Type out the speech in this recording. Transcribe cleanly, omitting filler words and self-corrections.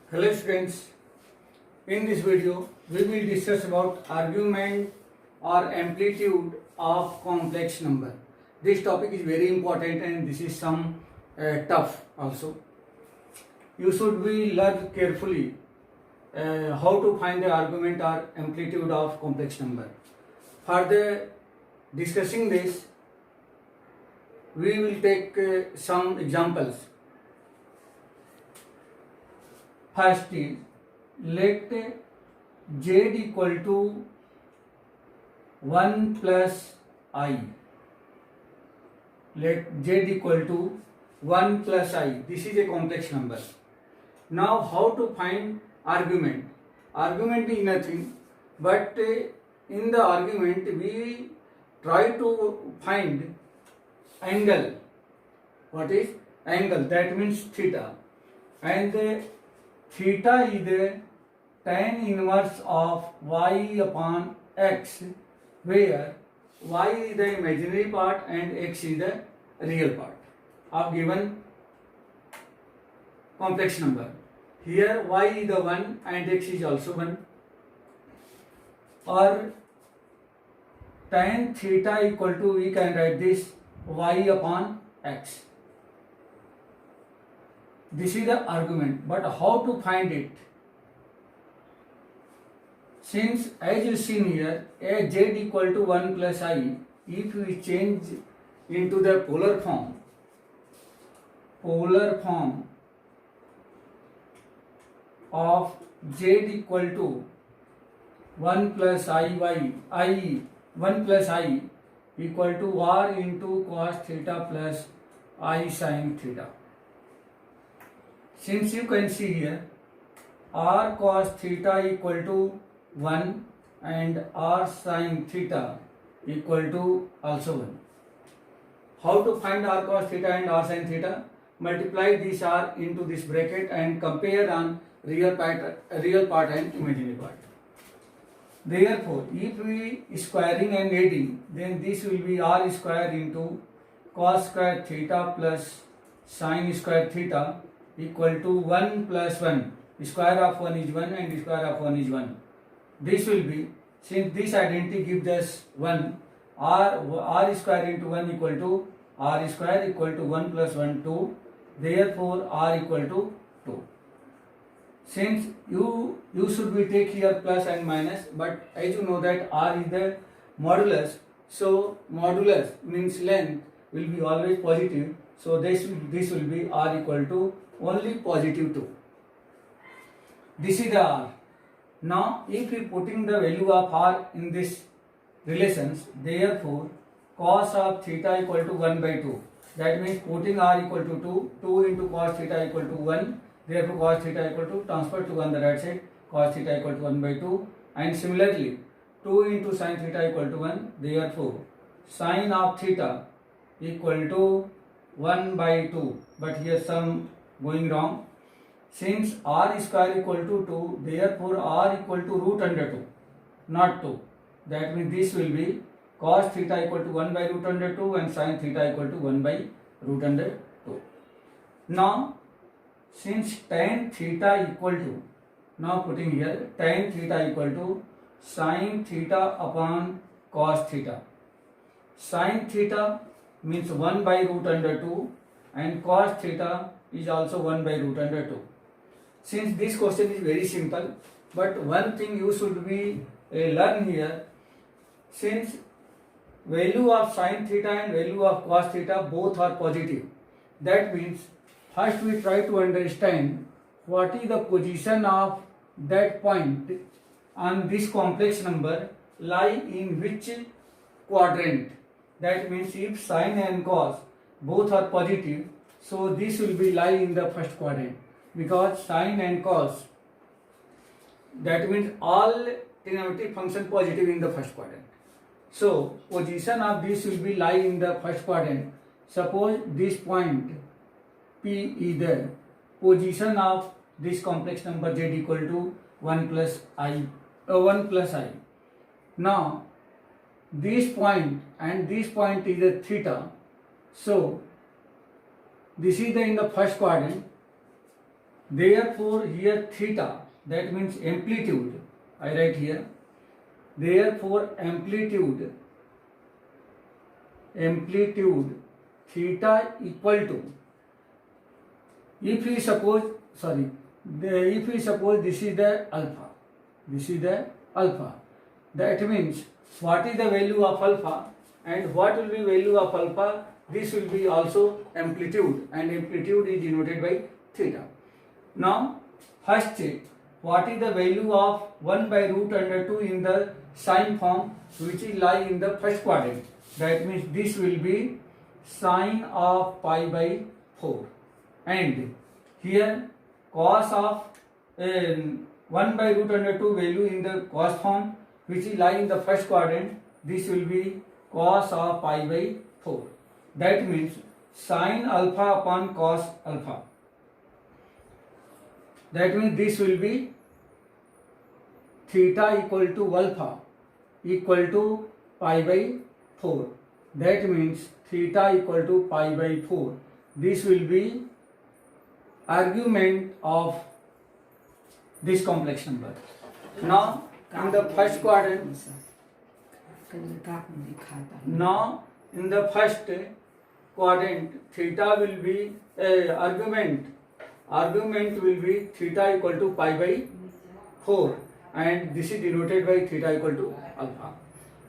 Hello students, in this video we will discuss about argument or amplitude of complex number. This topic is very important and this is some tough also. You should be learn carefully how to find the argument or amplitude of complex number. For the discussing this, we will take some examples. First is, let z equal to 1 plus I. Let z equal to 1 plus I. This is a complex number. Now how to find argument? Argument is nothing but in the argument we try to find angle. What is angle? That means theta. And theta is the tan inverse of y upon x, where y is the imaginary part and x is the real part of given complex number. Here y is the 1 and x is also 1. Or tan theta equal to, we can write this y upon x. This is the argument, but how to find it? Since as you seen here, a z equal to 1 plus I, if we change into the polar form of z equal to 1 plus I 1 plus I equal to r into cos theta plus I sin theta. Since you can see here, r cos theta equal to 1 and r sin theta equal to also 1. How to find r cos theta and r sin theta? Multiply this r into this bracket and compare on real part and imaginary part. Therefore, if we squaring and adding, then this will be r square into cos square theta plus sin square theta equal to 1 plus 1. Square of 1 is 1 and square of 1 is 1. This will be, since this identity gives us 1, r square into 1 equal to r square equal to 1 plus 1 2. Therefore, r equal to 2. Since you should be take here plus and minus, but as you know that r is the modulus, so modulus means length will be always positive. So this will be r equal to only positive 2. This is the r. Now if we putting the value of r in this relations, therefore cos of theta equal to 1 by 2. That means putting r equal to 2 into cos theta equal to 1. Therefore cos theta equal to, transfer to on the right side, cos theta equal to 1 by 2. And similarly 2 into sin theta equal to 1. Therefore sin of theta equal to 1 by 2. But here some going wrong. Since r square equal to 2, therefore r equal to root under 2, not 2. That means this will be cos theta equal to 1 by root under 2 and sin theta equal to 1 by root under 2. Now since tan theta equal to, now putting here tan theta equal to sin theta upon cos theta. Sin theta means 1 by root under 2 and cos theta is also 1 by root under 2. Since this question is very simple, but one thing you should be learn here, since value of sin theta and value of cos theta both are positive, that means first we try to understand what is the position of that point on this complex number lie in which quadrant. That means if sin and cos both are positive, so this will be lie in the first quadrant, because sin and cos, that means all trigonometric function positive in the first quadrant. So position of this will be lie in the first quadrant. Suppose this point P is the position of this complex number z equal to 1 plus I. Now this point and this point is a theta. So this is in the first quadrant Therefore, here theta, that means amplitude, I write here. Therefore, amplitude theta equal to, if we suppose this is the alpha, that means what is the value of alpha and what will be value of alpha, this will be also amplitude, and amplitude is denoted by theta. Now first check what is the value of 1 by root under 2 in the sine form which is lie in the first quadrant. That means this will be sine of pi by 4, and here cos of 1 by root under 2 value in the cos form which is lie in the first quadrant, this will be cos of pi by 4. That means sine alpha upon cos alpha. That means this will be theta equal to alpha equal to pi by 4. That means theta equal to pi by 4. This will be argument of this complex number. Now in the first quadrant, theta will be argument will be theta equal to pi by 4, and this is denoted by theta equal to alpha.